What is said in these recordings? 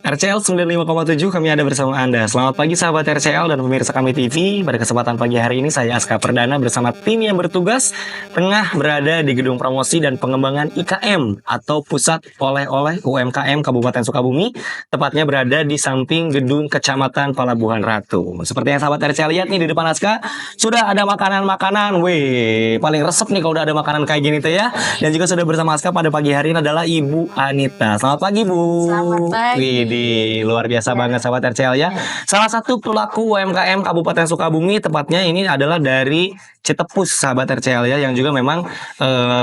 RCL 95,7 kami ada bersama Anda. Selamat pagi sahabat RCL dan pemirsa kami TV. Pada kesempatan pagi hari ini saya Aska Perdana bersama tim yang bertugas tengah berada di gedung promosi dan pengembangan IKM atau Pusat Oleh-oleh UMKM Kabupaten Sukabumi. Tepatnya berada di samping gedung Kecamatan Palabuhan Ratu. Seperti yang sahabat RCL lihat nih di depan Aska, sudah ada makanan-makanan. Wih, paling resep nih kalau udah ada makanan kayak gini tuh ya. Dan juga sudah bersama Aska pada pagi hari ini adalah Ibu Anita. Selamat pagi Bu. Selamat pagi. Widih, luar biasa banget sahabat RCL ya. Salah satu pelaku UMKM Kabupaten Sukabumi, tepatnya ini adalah dari Citepus sahabat RCL ya, yang juga memang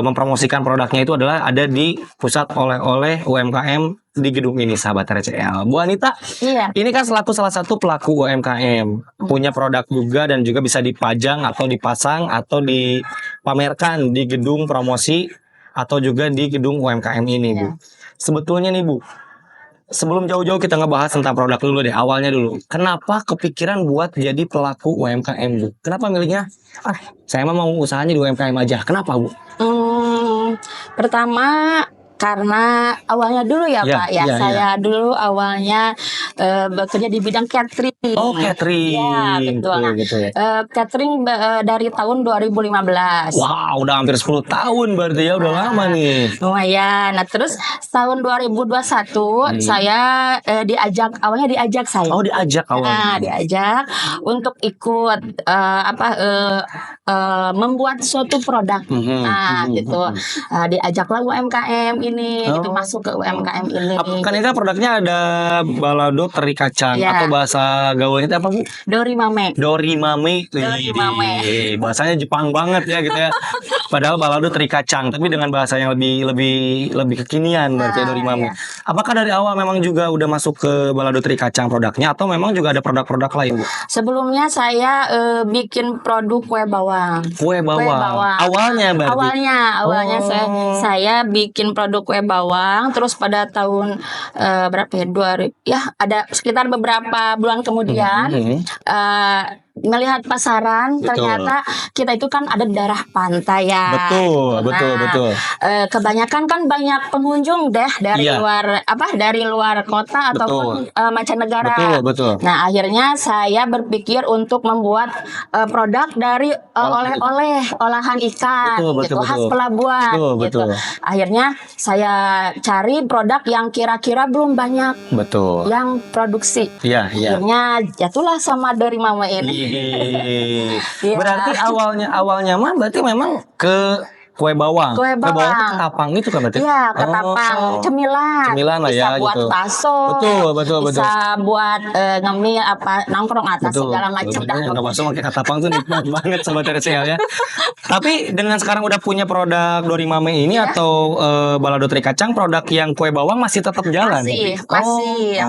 mempromosikan produknya itu adalah ada di Pusat Oleh-oleh UMKM di gedung ini sahabat RCL. Bu Anita, Iya. ini kan selaku salah satu pelaku UMKM, punya produk juga dan juga bisa dipajang atau dipasang atau dipamerkan di gedung promosi atau juga di gedung UMKM ini, Bu. Sebetulnya nih Bu, sebelum jauh-jauh kita ngebahas tentang produk dulu deh, awalnya dulu. Kenapa kepikiran buat jadi pelaku UMKM, Bu? Kenapa milihnya? Saya mah mau usahanya di UMKM aja. Kenapa, Bu? Pertama karena awalnya dulu ya Iya, Pak ya, iya, saya dulu awalnya bekerja di bidang catering. Oh, catering. Ya betul. Nah, Gitu ya. catering dari tahun 2015. Wow, udah hampir 10 tahun berarti ya, udah lama nih. Lumayan. Nah terus tahun 2021 saya awalnya diajak saya. Oh, diajak Nah, awalnya. diajak untuk ikut membuat suatu produk. Nah, gitu. Diajaklah UMKM ini, gitu masuk ke UMKM ini. Kan ini kan produknya ada balado teri kacang Ya. atau bahasa gaulnya itu apa, Bu? Dorimame. Dorimame. Dorimame. Bahasanya Jepang banget ya gitu ya. Padahal balado teri kacang, tapi dengan bahasa yang lebih kekinian berarti Dorimame. Apakah dari awal memang juga udah masuk ke balado teri kacang produknya atau memang juga ada produk-produk lain, Bu? Sebelumnya saya bikin produk kue bawang. Kue bawang. Awalnya berarti. Awalnya saya bikin produk kue bawang, terus pada tahun berapa ya, ada sekitar beberapa bulan kemudian melihat pasaran. Betul. Ternyata kita itu kan ada di daerah pantai ya. Betul. Kebanyakan kan banyak pengunjung deh dari Iya. dari luar kota ataupun mancanegara. Betul. Nah, akhirnya saya berpikir untuk membuat produk dari oleh-oleh olahan ikan, Betul. khas pelabuhan. Betul. Akhirnya saya cari produk yang kira-kira belum banyak Betul. yang produksi. Iya. Akhirnya jatuhlah sama Dorimame ini. Iya. Berarti awalnya mah berarti memang ke kue bawang. Kue bawang. Itu ketapang itu kan berarti? Iya, ketapang, cemilan. Cemilan lah bisa ya, buat gitu. bakso. Betul. Bisa buat ngemil nongkrong atas segala macam. Nggak bakso pakai ketapang tuh nikmat banget sobat RCL ya. Tapi dengan sekarang udah punya produk Dorimame ini atau balado teri kacang, produk yang kue bawang masih tetap jalan?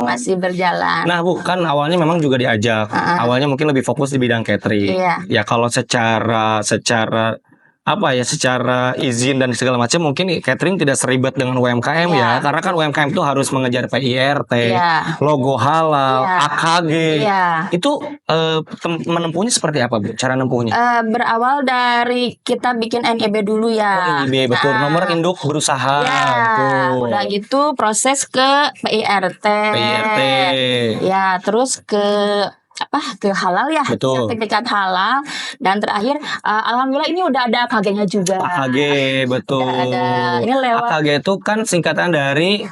Masih berjalan. Nah Bu, kan awalnya memang juga diajak. Awalnya mungkin lebih fokus di bidang catering. Iya. Ya kalau secara izin dan segala macam mungkin catering tidak seribet dengan UMKM ya. Karena kan UMKM itu harus mengejar PIRT, logo halal, AKG. Itu menempuhnya seperti apa Bu? Cara menempuhnya? Berawal dari kita bikin NIB dulu ya. NIB betul, nomor induk berusaha. Udah gitu proses ke PIRT. Ya, terus ke halal ya, sertifikat halal, dan terakhir alhamdulillah ini udah ada AKG-nya juga. AKG betul. Ini lewat AKG itu kan singkatan dari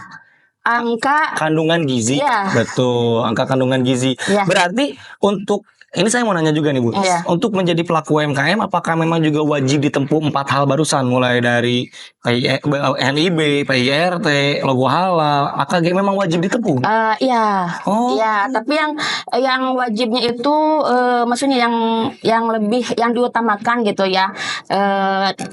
angka kandungan gizi. Betul, angka kandungan gizi. Berarti untuk ini saya mau nanya juga nih Bu, untuk menjadi pelaku UMKM apakah memang juga wajib ditempuh 4 hal barusan, mulai dari NIB, PIRT, logo halal, AKG memang wajib ditempuh? Iya, tapi yang wajibnya itu maksudnya yang lebih yang diutamakan gitu ya,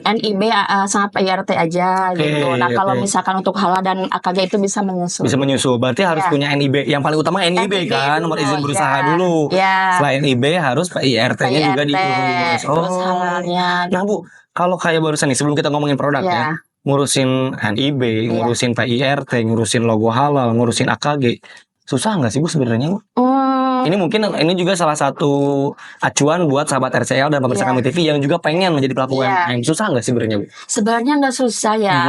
NIB sama PIRT aja gitu. Nah kalau misalkan untuk halal dan AKG itu bisa menyusul. Berarti harus punya NIB. Yang paling utama NIB kan, nomor izin berusaha dulu. Selain NIB harus PIRT-nya juga diurus. Terus halalnya. Nah Bu, kalau kayak barusan nih sebelum kita ngomongin produk ya, ngurusin NIB, ngurusin PIRT, ngurusin logo halal, ngurusin AKG, susah nggak sih Bu sebenarnya Bu? Ini mungkin ini juga salah satu acuan buat sahabat RCL dan pemirsa Iya. Kami TV yang juga pengen menjadi pelaku Iya. UMKM. Susah nggak sih sebenarnya, Bu? Sebenarnya nggak susah ya,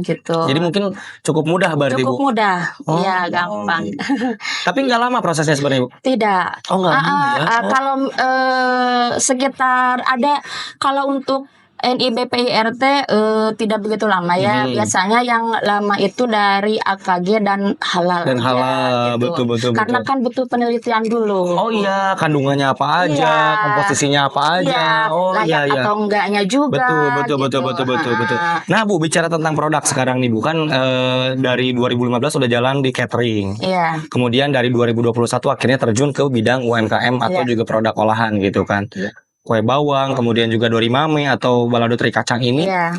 gitu. Jadi mungkin cukup mudah berarti, Cukup Bu. mudah, Oh. ya gampang. Tapi nggak lama prosesnya sebenarnya, Bu? Tidak. Oh, nggak lama ya? Oh. Kalau sekitar ada, kalau untuk NIBPIRT tidak begitu lama ya. Biasanya yang lama itu dari AKG dan halal. Dan aja, halal, gitu. betul. Karena kan butuh penelitian dulu. Oh iya, kandungannya apa aja, Iya. komposisinya apa aja. Iya, Oh layak iya. atau enggaknya juga. Betul. gitu. Nah, Bu, bicara tentang produk sekarang nih, Bu, kan dari 2015 udah jalan di catering. Iya. Kemudian dari 2021 akhirnya terjun ke bidang UMKM atau Iya. juga produk olahan gitu kan. Iya. Kue bawang, kemudian juga dorimame atau balado teri kacang ini. Iya.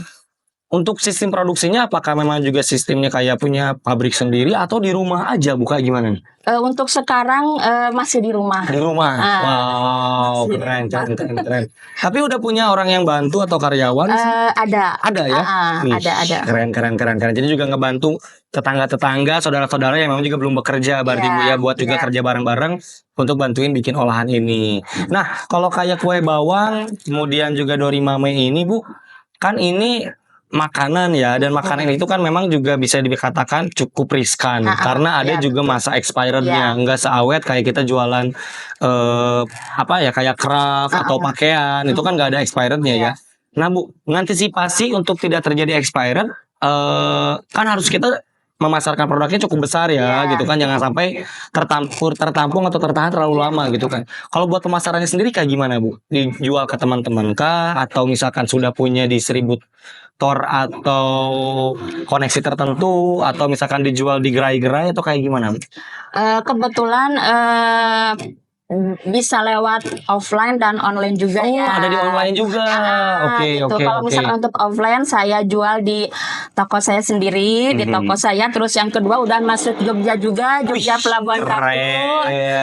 Untuk sistem produksinya apakah memang juga sistemnya kayak punya pabrik sendiri atau di rumah aja, Bu? Kayak gimana nih? Untuk sekarang masih di rumah. Di rumah. Wow, keren. Tapi udah punya orang yang bantu atau karyawan? Ada. Ada ya? Wih, Ada. Keren. Jadi juga ngebantu tetangga-tetangga, saudara-saudara yang memang juga belum bekerja berarti, Iya, Bu, ya, buat juga iya. kerja bareng-bareng untuk bantuin bikin olahan ini. Nah, kalau kayak kue bawang, kemudian juga dorimame ini, Bu, kan ini makanan ya, dan makanan itu kan memang juga bisa dikatakan cukup riskan karena ada iya, juga betul. masa expirednya, nggak seawet kayak kita jualan kayak craft atau pakaian, itu kan nggak ada expirednya ya. Nah, Bu, mengantisipasi untuk tidak terjadi expired, kan harus kita memasarkan produknya cukup besar ya, gitu kan, jangan sampai tertampung atau tertahan terlalu lama gitu kan. Kalau buat pemasarannya sendiri kayak gimana, Bu? Dijual ke teman-teman kah, atau misalkan sudah punya distributor atau koneksi tertentu, atau misalkan dijual di gerai-gerai atau kayak gimana, Bu? Kebetulan bisa lewat offline dan online juga ya. Ada di online juga. Oke. Kalau misalkan untuk offline saya jual di toko saya sendiri, di toko saya. Terus yang kedua udah masuk Jogja juga, Jogja Pelabuhan Ratu.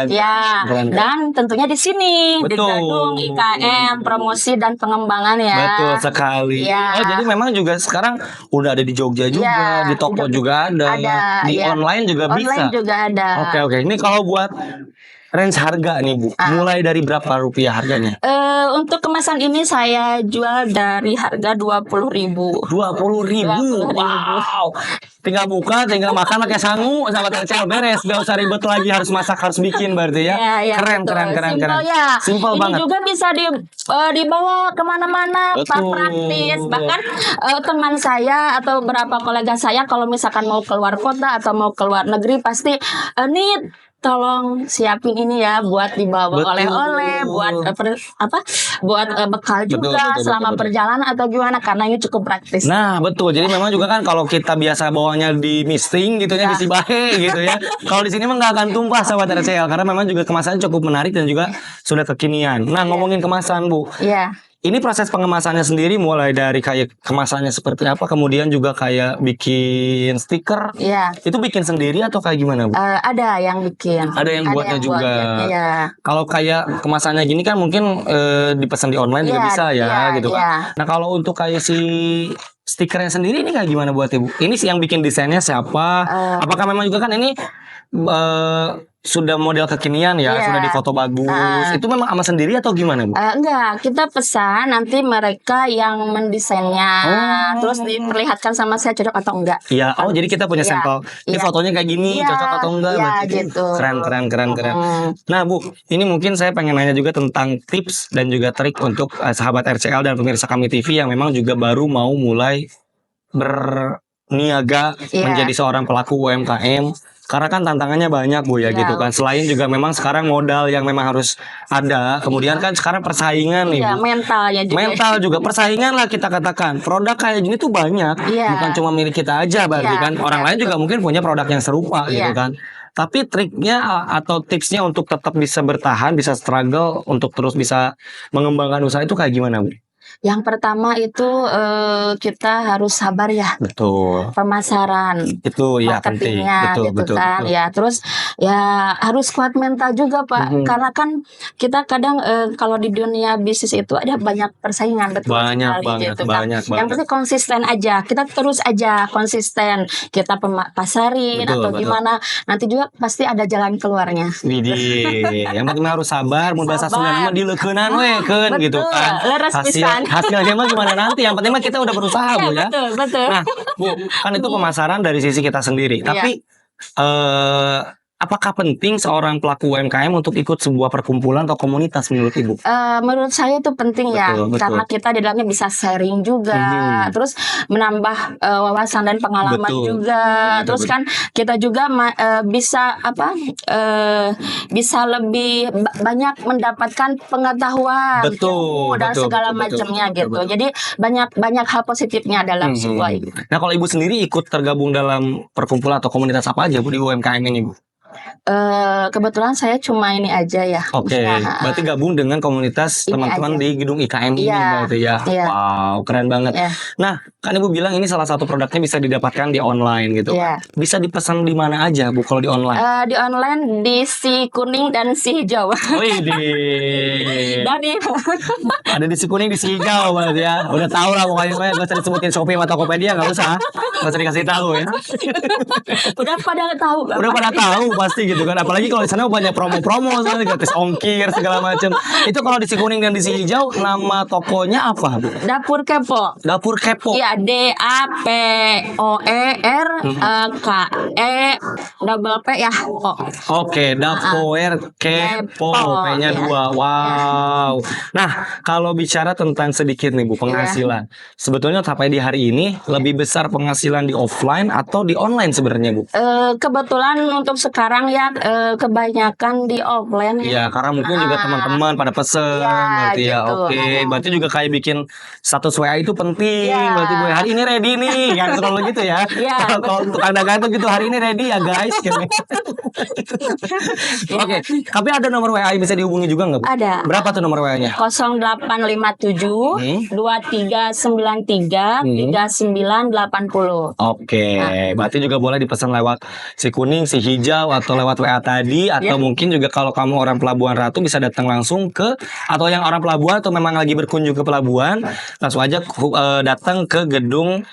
Ya. Keren. Dan tentunya di sini di Betul. gedung IKM Promosi dan Pengembangan ya. Betul sekali. Ya. Oh, jadi memang juga sekarang udah ada di Jogja juga, Ya, di toko juga ada. Di ya. online juga bisa. Online juga ada. Oke. Ini kalau buat range harga nih, Bu, mulai dari berapa rupiah harganya? Untuk kemasan ini saya jual dari harga 20.000. 20.000. Wow. Tinggal buka, tinggal makan pakai sangu, sahabat RCL, beres. Gak usah ribet lagi harus masak, harus bikin berarti ya. Ya, Keren. Simple ya. Simple Ini banget. juga bisa dibawa kemana-mana, Betul. praktis. Bahkan teman saya atau beberapa kolega saya kalau misalkan mau keluar kota atau mau keluar negeri pasti nih tolong siapin ini ya buat dibawa oleh-oleh, buat buat bekal juga selama perjalanan atau gimana, karena ini cukup praktis. Nah, betul. Jadi memang juga kan kalau kita biasa bawanya di misting gitu ya, di Sibahe gitu ya. Kalau di sini mah nggak akan tumpah sahabat RCL karena memang juga kemasannya cukup menarik dan juga sudah kekinian. Nah, ngomongin kemasan, Bu. Iya. Ini proses pengemasannya sendiri mulai dari kayak kemasannya seperti apa, kemudian juga kayak bikin stiker. Iya. Itu bikin sendiri atau kayak gimana, Bu? Ada yang bikin. Ada yang buatnya juga. Iya. Kalau kayak kemasannya gini kan mungkin dipesan di online juga bisa ya, gitu kan. Nah, kalau untuk kayak si stikernya sendiri ini kayak gimana buat Ibu? Ini sih yang bikin desainnya siapa? Apakah memang juga kan ini sudah model kekinian ya, sudah difoto bagus. Itu memang ama sendiri atau gimana, Bu? Enggak, kita pesan nanti mereka yang mendesainnya. Terus diperlihatkan sama saya cocok atau enggak. Iya, jadi kita punya sampel. Ini fotonya kayak gini, cocok atau enggak? Iya, berarti. gitu. Keren. Nah, Bu, ini mungkin saya pengen nanya juga tentang tips dan juga trik untuk sahabat RCL dan pemirsa Kami TV yang memang juga baru mau mulai berniaga menjadi seorang pelaku UMKM. Karena kan tantangannya banyak, Bu, ya gitu kan. Selain juga memang sekarang modal yang memang harus ada. Kemudian kan sekarang persaingan nih, Bu. Mentalnya juga. Mental juga persaingan lah kita katakan. Produk kayak gini tuh banyak. Bukan cuma milik kita aja berarti kan. Orang lain juga mungkin punya produk yang serupa gitu kan. Tapi triknya atau tipsnya untuk tetap bisa bertahan, bisa struggle, untuk terus bisa mengembangkan usaha itu kayak gimana, Bu? Yang pertama itu kita harus sabar ya. Betul. Pemasaran, Itu ya penting. marketingnya Betul, gitu betul, kan. betul. Ya, terus ya harus kuat mental juga, Pak. Karena kan kita kadang kalau di dunia bisnis itu ada banyak persaingan, betul Banyak sekali banget, gitu kan. banyak Yang banget. penting konsisten aja. Kita terus aja konsisten. Kita pasarin Betul, atau betul. gimana. Nanti juga pasti ada jalan keluarnya. Widih, yang penting harus sabar, mun bahasa Sabar. Sunda mah dileukeunnan we keun gitu Betul, kan. leres pisan. Hasilnya mah gimana nanti, yang penting mah kita udah berusaha Bu ya. Betul, betul. Nah, Bu, kan itu pemasaran dari sisi kita sendiri. Iya. Tapi apakah penting seorang pelaku UMKM untuk ikut sebuah perkumpulan atau komunitas menurut Ibu? Menurut saya itu penting ya, Betul, betul. karena kita di dalamnya bisa sharing juga, terus menambah wawasan dan pengalaman Betul. juga, Betul, terus betul. kan kita juga bisa bisa lebih banyak mendapatkan pengetahuan, Betul, ilmu, dan betul, segala betul, macamnya betul, gitu. betul. Jadi banyak hal positifnya dalam sebuah itu. Nah, kalau Ibu sendiri ikut tergabung dalam perkumpulan atau komunitas apa aja Bu di UMKM ini Bu? Kebetulan saya cuma ini aja ya. Oke, usaha. berarti gabung dengan komunitas Ini teman-teman aja. di gedung IKM ini Iya, berarti ya. iya. Wow, keren banget. Iya. Nah, kan Ibu bilang ini salah satu produknya bisa didapatkan di online gitu. Iya. Bisa dipesan di mana aja Bu kalau di online? Di online di si kuning dan si hijau. Wih, Dari ada di si kuning di si hijau berarti ya. Udah tahu lah pokoknya, nggak usah disebutin Shopee atau Tokopedia, nggak usah dikasih tahu ya. udah pada tahu. Udah pada tahu pasti gitu kan. Apalagi kalau di sana banyak promo-promo, gratis ongkir segala macam. Itu kalau di si kuning dan di si hijau, nama tokonya apa Bu? Dapur Kepo. Dapur Kepo. Iya, DAPOER KE P ya. Oke, Dapur Kepo, Kepo, P-nya ya. 2. Wow. Nah, kalau bicara tentang sedikit nih Bu, penghasilan. Sebetulnya sampai di hari ini lebih besar penghasilan di offline atau di online sebenarnya Bu? Kebetulan untuk sekarang ya kebanyakan di offline ya. Iya, karena mungkin juga teman-teman pada pesen, Iya, berarti ya. gitu. Oke, berarti juga kayak bikin status WA itu penting, Iya. berarti Bu hari ini ready nih, kan kalau gitu ya. Iya, Kalau tukang dagang tuh gitu hari ini ready ya guys. Gitu. Oke, tapi ada nomor WA yang bisa dihubungi juga nggak Bu? Ada. Berapa tuh nomor WA-nya? 0857 2393 3980. Oke, berarti juga boleh dipesan lewat si kuning, si hijau, atau lewat WA tadi, atau mungkin juga kalau kamu orang Pelabuhan Ratu bisa datang langsung ke, atau yang orang pelabuhan atau memang lagi berkunjung ke pelabuhan, langsung aja datang ke gedung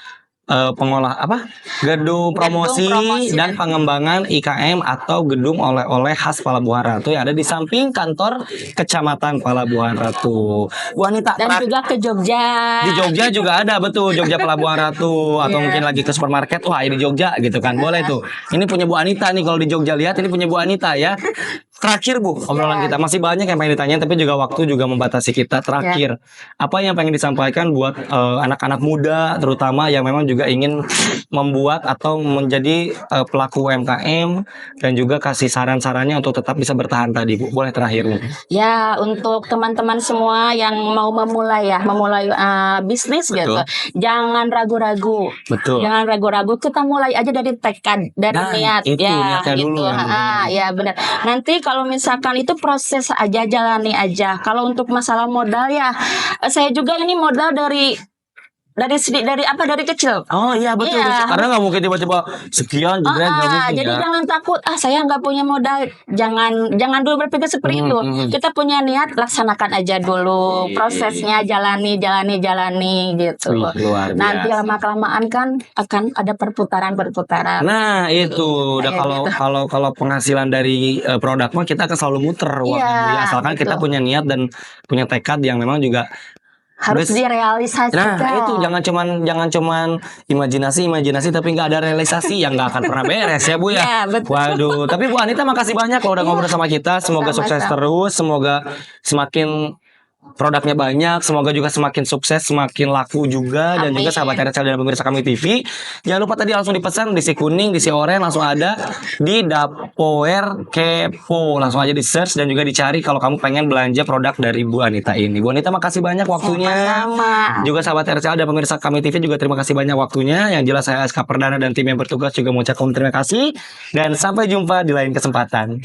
gedung promosi dan pengembangan IKM atau gedung oleh-oleh khas Pelabuhan Ratu yang ada di samping kantor Kecamatan Pelabuhan Ratu. Bu Anita, Dan juga ke Jogja. di Jogja juga ada, betul, Jogja Pelabuhan Ratu, atau mungkin lagi ke supermarket, wah ini Jogja gitu kan, boleh tuh. Ini punya Bu Anita nih, kalau di Jogja lihat ini punya Bu Anita ya. Terakhir Bu, obrolan kita masih banyak yang pengen ditanya, tapi juga waktu juga membatasi kita. Terakhir, apa yang pengen disampaikan buat anak-anak muda, terutama yang memang juga ingin membuat atau menjadi pelaku UMKM, dan juga kasih saran-sarannya untuk tetap bisa bertahan tadi Bu, boleh terakhir nih. Ya, untuk teman-teman semua yang mau memulai bisnis Betul. gitu, jangan ragu-ragu. Betul. Jangan ragu-ragu, kita mulai aja dari tekad, dari Nah, niat itu ya, niatnya gitu. dulu yang benar. Ya benar. Nanti kalau misalkan itu proses aja, jalani aja. Kalau untuk masalah modal ya, saya juga ini modal dari kecil. Oh iya betul, Iya. karena nggak mungkin tiba-tiba sekian jebret, nggak mungkin Jadi ya. jangan takut, saya nggak punya modal. Jangan dulu berpikir seperti itu. Kita punya niat, laksanakan aja dulu. Prosesnya jalani gitu. Wih, luar biasa. Nanti lama-kelamaan kan akan ada perputaran. Nah itu udah Kayak kalau penghasilan dari produk mah kita akan selalu muter uangnya, Iya, Bu, ya. Asalkan kita betul. punya niat dan punya tekad yang memang juga Harus direalisasikan. Nah itu jangan cuman imajinasi tapi nggak ada realisasi, yang nggak akan pernah beres ya Bu ya. Iya, betul. Waduh, tapi Bu Anita makasih banyak kalau udah ngobrol sama kita. Semoga sukses Sama-sama. terus, semoga semakin produknya banyak, semoga juga semakin sukses, semakin laku juga. Dan Amin. juga sahabat RCL dan pemirsa kami TV, jangan lupa tadi langsung dipesan di si kuning, di si oranye, langsung ada di Dapur Kepo, langsung aja di search dan juga dicari kalau kamu pengen belanja produk dari Bu Anita ini. Bu Anita makasih banyak waktunya. Sama-sama. Juga sahabat RCL dan pemirsa kami TV juga terima kasih banyak waktunya. Yang jelas saya SK Perdana dan tim yang bertugas juga mengucapkan terima kasih, dan sampai jumpa di lain kesempatan.